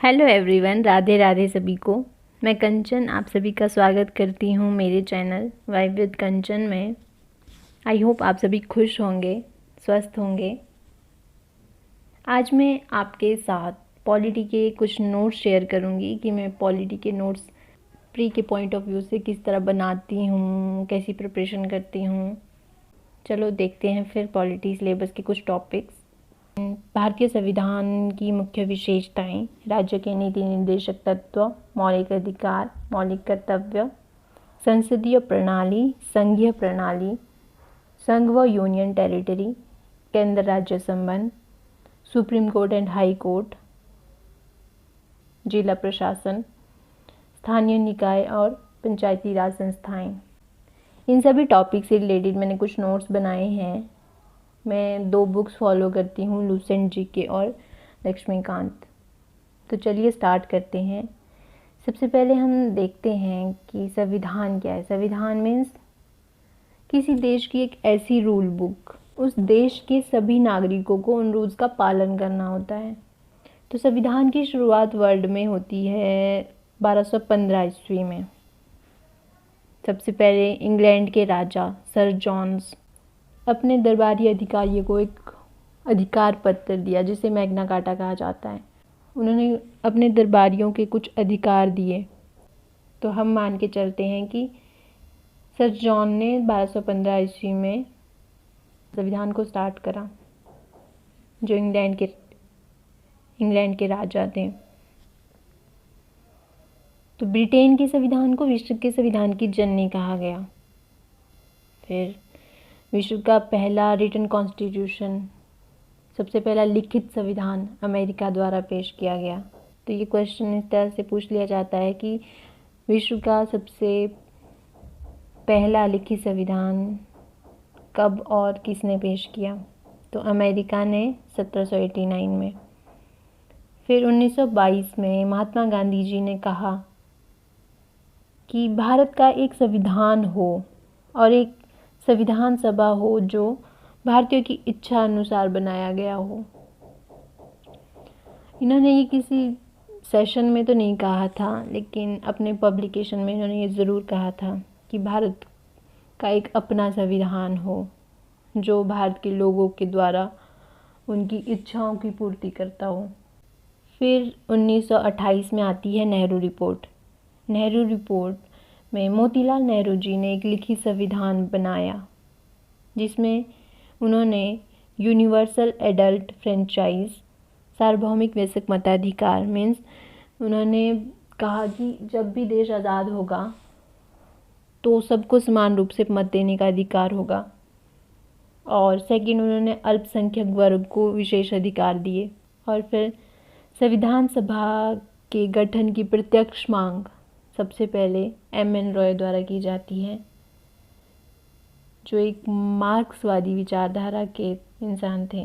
Hello everyone, Radhe Radhe सभी को। मैं कंचन आप सभी का स्वागत करती हूँ मेरे चैनल वाइब विद कंचन में। आई होप आप सभी खुश होंगे, स्वस्थ होंगे। आज मैं आपके साथ पॉलिटी के कुछ नोट्स शेयर करूँगी कि मैं पॉलिटी के नोट्स प्री के पॉइंट ऑफ व्यू से किस तरह बनाती हूँ, कैसी प्रिपरेशन करती हूँ। चलो देखते हैं फिर पॉलिटी सिलेबस के कुछ टॉपिक्स। भारतीय संविधान की मुख्य विशेषताएं, राज्य के नीति निर्देशक तत्व, मौलिक अधिकार, मौलिक कर्तव्य, संसदीय प्रणाली, संघीय प्रणाली, संघ व यूनियन टेरिटरी, केंद्र राज्य संबंध, supreme court and high court, जिला प्रशासन, स्थानीय निकाय और पंचायती राज संस्थाएं। इन सभी टॉपिक से रिलेटेड मैंने कुछ नोट्स बनाए हैं। मैं 2 बुक्स फॉलो करती हूँ, लुसेंट जीके और लक्ष्मीकांत। तो चलिए स्टार्ट करते हैं। सबसे पहले हम देखते हैं कि संविधान क्या है। संविधान मीन्स किसी देश की एक ऐसी रूल बुक, उस देश के सभी नागरिकों को उन रूल्स का पालन करना होता है। तो संविधान की शुरुआत वर्ल्ड में होती है 1215 ईस्वी में। सबसे पहले इंग्लैंड के राजा सर जॉन्स अपने दरबारी अधिकारियों को एक अधिकार पत्र दिया, जिसे मैग्ना कार्टा कहा जाता है। उन्होंने अपने दरबारियों के कुछ अधिकार दिए। तो हम मान के चलते हैं कि सर जॉन ने 1215 ईस्वी में संविधान को स्टार्ट करा, जो इंग्लैंड के राजा थे। तो ब्रिटेन के संविधान को विश्व के संविधान की जननी कहा गया। फिर विश्व का पहला रिटन कॉन्स्टिट्यूशन, सबसे पहला लिखित संविधान अमेरिका द्वारा पेश किया गया। तो ये क्वेश्चन इस तरह से पूछ लिया जाता है कि विश्व का सबसे पहला लिखित संविधान कब और किसने पेश किया? तो अमेरिका ने 1789 में। फिर 1922 में महात्मा गांधी जी ने कहा कि भारत का एक संविधान हो और एक संविधान सभा हो जो भारतीयों की इच्छा अनुसार बनाया गया हो। इन्होंने ये किसी सेशन में तो नहीं कहा था, लेकिन अपने पब्लिकेशन में इन्होंने ये ज़रूर कहा था कि भारत का एक अपना संविधान हो जो भारत के लोगों के द्वारा उनकी इच्छाओं की पूर्ति करता हो। फिर 1928 में आती है नेहरू रिपोर्ट। नेहरू रिपोर्ट में मोतीलाल नेहरू जी ने एक लिखित संविधान बनाया, जिसमें उन्होंने यूनिवर्सल एडल्ट फ्रेंचाइज, सार्वभौमिक वयस्क मताधिकार मीन्स उन्होंने कहा कि जब भी देश आज़ाद होगा तो सबको समान रूप से मत देने का अधिकार होगा। और सेकंड, उन्होंने अल्पसंख्यक वर्ग को विशेष अधिकार दिए। और फिर संविधान सभा के गठन की प्रत्यक्ष मांग सबसे पहले M.N. रॉय द्वारा की जाती है, जो एक मार्क्सवादी विचारधारा के इंसान थे।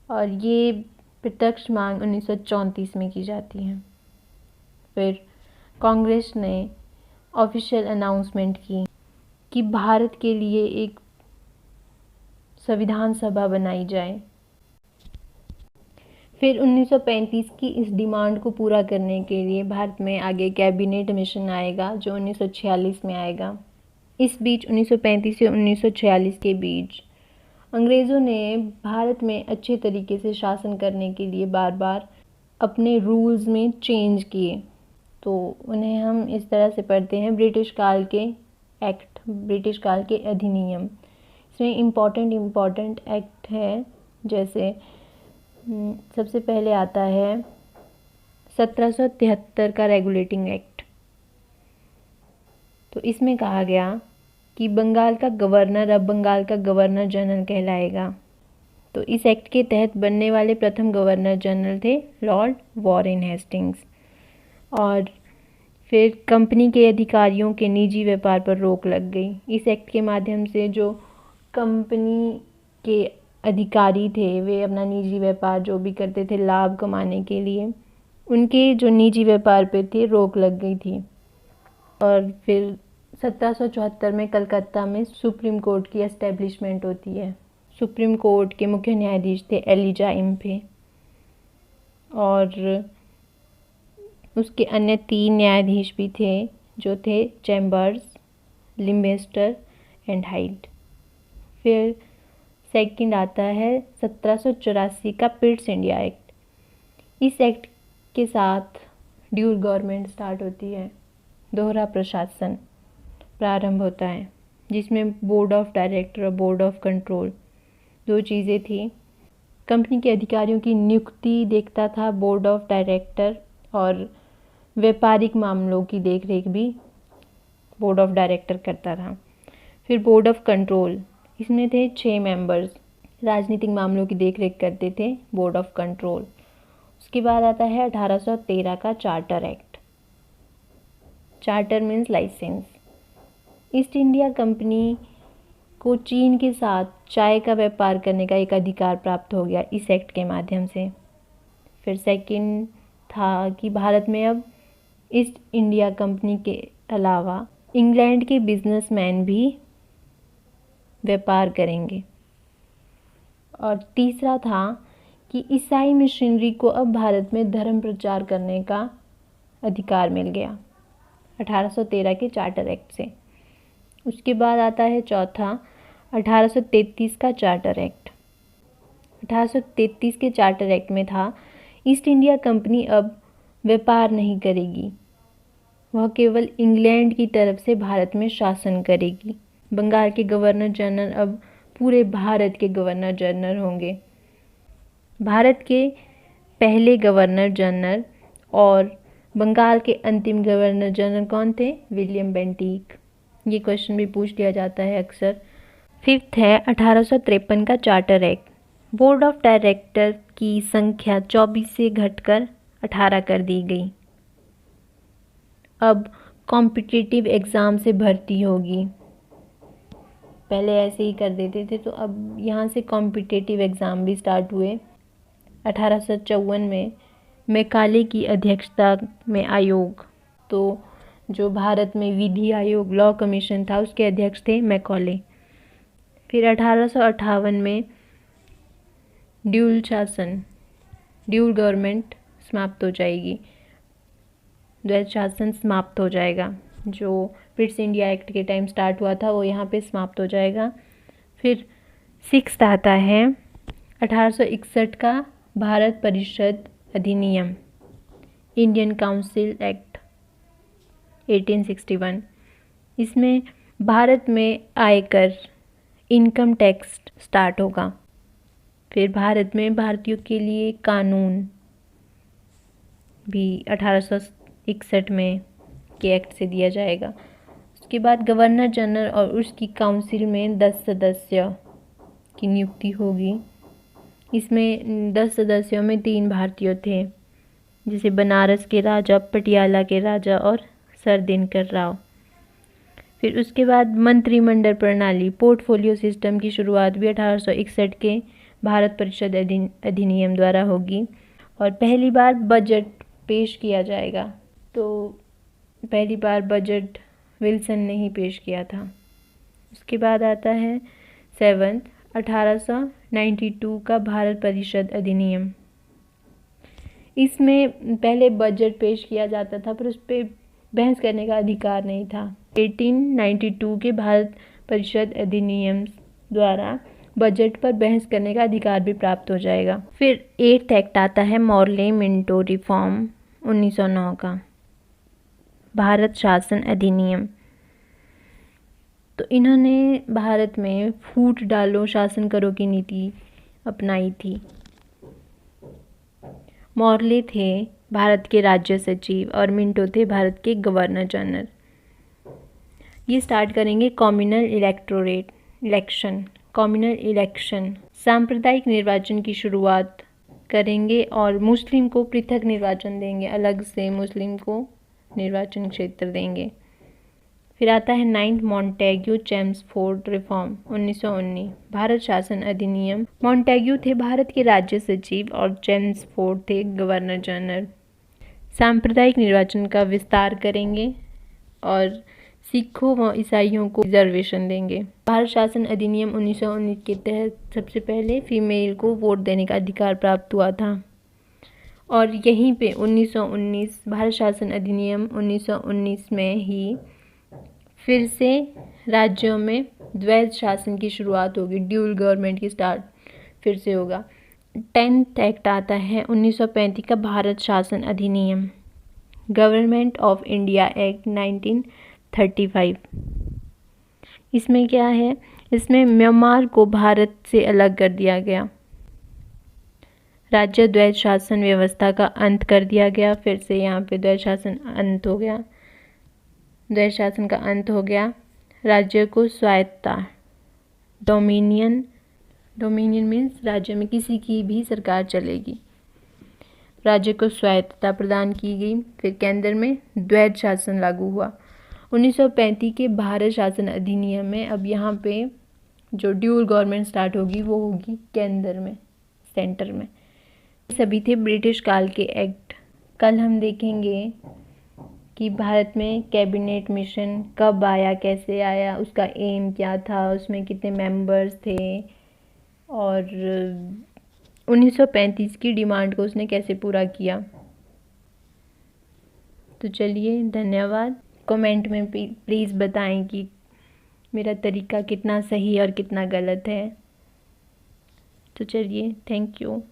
और ये प्रत्यक्ष मांग 1934 में की जाती है। फिर कांग्रेस ने ऑफिशियल अनाउंसमेंट की कि भारत के लिए एक संविधान सभा बनाई जाए। फिर 1935 की इस डिमांड को पूरा करने के लिए भारत में आगे कैबिनेट मिशन आएगा, जो 1946 में आएगा। इस बीच 1935 से 1946 के बीच अंग्रेज़ों ने भारत में अच्छे तरीके से शासन करने के लिए बार बार अपने रूल्स में चेंज किए। तो उन्हें हम इस तरह से पढ़ते हैं, ब्रिटिश काल के एक्ट, ब्रिटिश काल के अधिनियम। इसमें इम्पॉर्टेंट एक्ट है, जैसे सबसे पहले आता है 1773 का रेगुलेटिंग एक्ट। तो इसमें कहा गया कि बंगाल का गवर्नर अब बंगाल का गवर्नर जनरल कहलाएगा। तो इस एक्ट के तहत बनने वाले प्रथम गवर्नर जनरल थे लॉर्ड वॉरेन हेस्टिंग्स। और फिर कंपनी के अधिकारियों के निजी व्यापार पर रोक लग गई। इस एक्ट के माध्यम से जो कंपनी के अधिकारी थे, वे अपना निजी व्यापार जो भी करते थे लाभ कमाने के लिए, उनके जो निजी व्यापार पे थे रोक लग गई थी। और फिर 1774 में कलकत्ता में सुप्रीम कोर्ट की एस्टेब्लिशमेंट होती है। सुप्रीम कोर्ट के मुख्य न्यायाधीश थे एलिजा इम्फे। और उसके अन्य 3 न्यायाधीश भी थे जो थे चैम्बर्स, लिम्बेस्टर एंड हाइट। फिर सेकंड आता है 1784 का पिट्स इंडिया एक्ट। इस एक्ट के साथ ड्यूल गवर्नमेंट स्टार्ट होती है, दोहरा प्रशासन प्रारंभ होता है, जिसमें बोर्ड ऑफ डायरेक्टर और बोर्ड ऑफ कंट्रोल 2 चीज़ें थी। कंपनी के अधिकारियों की नियुक्ति देखता था बोर्ड ऑफ डायरेक्टर और व्यापारिक मामलों की देखरेख भी बोर्ड ऑफ डायरेक्टर करता था। फिर बोर्ड ऑफ कंट्रोल, इसमें थे 6 मेंबर्स, राजनीतिक मामलों की देखरेख करते थे बोर्ड ऑफ कंट्रोल। उसके बाद आता है 1813 का charter act. Charter means license. East India company को चीन के साथ चाय का व्यापार करने का एक अधिकार प्राप्त हो गया इस एक्ट के माध्यम से। फिर सेकंड था कि भारत में अब ईस्ट इंडिया कंपनी के अलावा इंग्लैंड के बिजनेसमैन भी व्यापार करेंगे। और तीसरा था कि ईसाई मिशनरी को अब भारत में धर्म प्रचार करने का अधिकार मिल गया 1813 के चार्टर एक्ट से। उसके बाद आता है चौथा 1833 का चार्टर एक्ट। 1833 के चार्टर एक्ट में था ईस्ट इंडिया कंपनी अब व्यापार नहीं करेगी, वह केवल इंग्लैंड की तरफ से भारत में शासन करेगी। बंगाल के गवर्नर जनरल अब पूरे भारत के गवर्नर जनरल होंगे। भारत के पहले गवर्नर जनरल और बंगाल के अंतिम गवर्नर जनरल कौन थे? William Bentinck. ये क्वेश्चन भी पूछ लिया जाता है अक्सर। फिफ्थ है 1853 का charter act. Board of director की संख्या 24 से घटकर 18 कर दी गई। अब कॉम्पिटिटिव एग्ज़ाम से भर्ती होगी, पहले ऐसे ही कर देते थे, तो अब यहाँ से कॉम्पिटिटिव एग्ज़ाम भी स्टार्ट हुए। 1854 में मैकाले की अध्यक्षता में आयोग, तो जो भारत में विधि आयोग लॉ कमीशन था उसके अध्यक्ष थे मैकाले। फिर 1858 में ड्यूल शासन, ड्यूल गवर्नमेंट समाप्त हो जाएगी, द्वैध शासन समाप्त हो जाएगा। जो पिट्स इंडिया एक्ट के टाइम स्टार्ट हुआ था वो यहाँ पे समाप्त हो जाएगा। फिर सिक्स्थ आता है 1861 का भारत परिषद अधिनियम, इंडियन काउंसिल एक्ट 1861। इसमें भारत में आयकर, इनकम टैक्स स्टार्ट होगा। फिर भारत में भारतीयों के लिए कानून भी 1861 में के एक्ट से दिया जाएगा। उसके बाद गवर्नर जनरल और उसकी काउंसिल में 10 सदस्य की नियुक्ति होगी। इसमें 10 सदस्यों में 3 भारतीय थे, जैसे बनारस के राजा, पटियाला के राजा और सर दिनकर राव। फिर उसके बाद मंत्रिमंडल प्रणाली, पोर्टफोलियो सिस्टम की शुरुआत भी 1861 के भारत परिषद अधिनियम द्वारा होगी। और पहली बार बजट पेश किया जाएगा, तो पहली बार बजट विल्सन ने ही पेश किया था। उसके बाद आता है 7 1892 का भारत परिषद अधिनियम। इसमें पहले बजट पेश किया जाता था पर उस पर बहस करने का अधिकार नहीं था। 1892 के भारत परिषद अधिनियम द्वारा बजट पर बहस करने का अधिकार भी प्राप्त हो जाएगा। फिर 8th एक्ट आता है मॉर्ले मिंटो रिफॉर्म 1909 का, भारत शासन अधिनियम। तो इन्होंने भारत में फूट डालो शासन करो की नीति अपनाई थी। मॉर्ले थे भारत के राज्य सचिव और मिंटो थे भारत के गवर्नर जनरल। ये स्टार्ट करेंगे कम्युनल इलेक्शन, सांप्रदायिक निर्वाचन की शुरुआत करेंगे और मुस्लिम को पृथक निर्वाचन देंगे, अलग से मुस्लिम को निर्वाचन क्षेत्र देंगे। फिर आता है 9th Montagu Chelmsford reform 1919, Bharat शासन अधिनियम। मॉन्टेग्यू थे भारत के राज्य सचिव और चेम्सफोर्ड थे गवर्नर जनरल। सांप्रदायिक निर्वाचन का विस्तार करेंगे और सिखों व ईसाइयों को रिजर्वेशन देंगे। भारत शासन अधिनियम 1919 के तहत सबसे पहले फीमेल को वोट देने का अधिकार प्राप्त हुआ था। और यहीं पे 1919 भारत शासन अधिनियम 1919 में ही फिर से राज्यों में द्वैध शासन की शुरुआत होगी, ड्यूल गवर्नमेंट की स्टार्ट फिर से होगा। 10th एक्ट आता है 1935 का, भारत शासन अधिनियम, गवर्नमेंट ऑफ इंडिया एक्ट 1935। इसमें क्या है, इसमें म्यांमार को भारत से अलग कर दिया गया, राज्य द्वैध शासन व्यवस्था का अंत कर दिया गया। फिर से यहाँ पे द्वैध शासन अंत हो गया, द्वैध शासन का अंत हो गया। राज्य को स्वायत्तता, डोमिनियन मीन्स राज्य में किसी की भी सरकार चलेगी, राज्य को स्वायत्तता प्रदान की गई। फिर केंद्र में द्वैध शासन लागू हुआ 1935 के भारत शासन अधिनियम में। अब यहाँ पे जो ड्यूल गवर्नमेंट स्टार्ट होगी वो होगी केंद्र में, सेंटर में। सभी थे ब्रिटिश काल के एक्ट। कल हम देखेंगे कि भारत में कैबिनेट मिशन कब आया, कैसे आया, उसका एम क्या था, उसमें कितने मेंबर्स थे, और 1935 की डिमांड को उसने कैसे पूरा किया। तो चलिए, धन्यवाद। कमेंट में प्लीज़ बताएं कि मेरा तरीका कितना सही और कितना गलत है। तो चलिए, थैंक यू।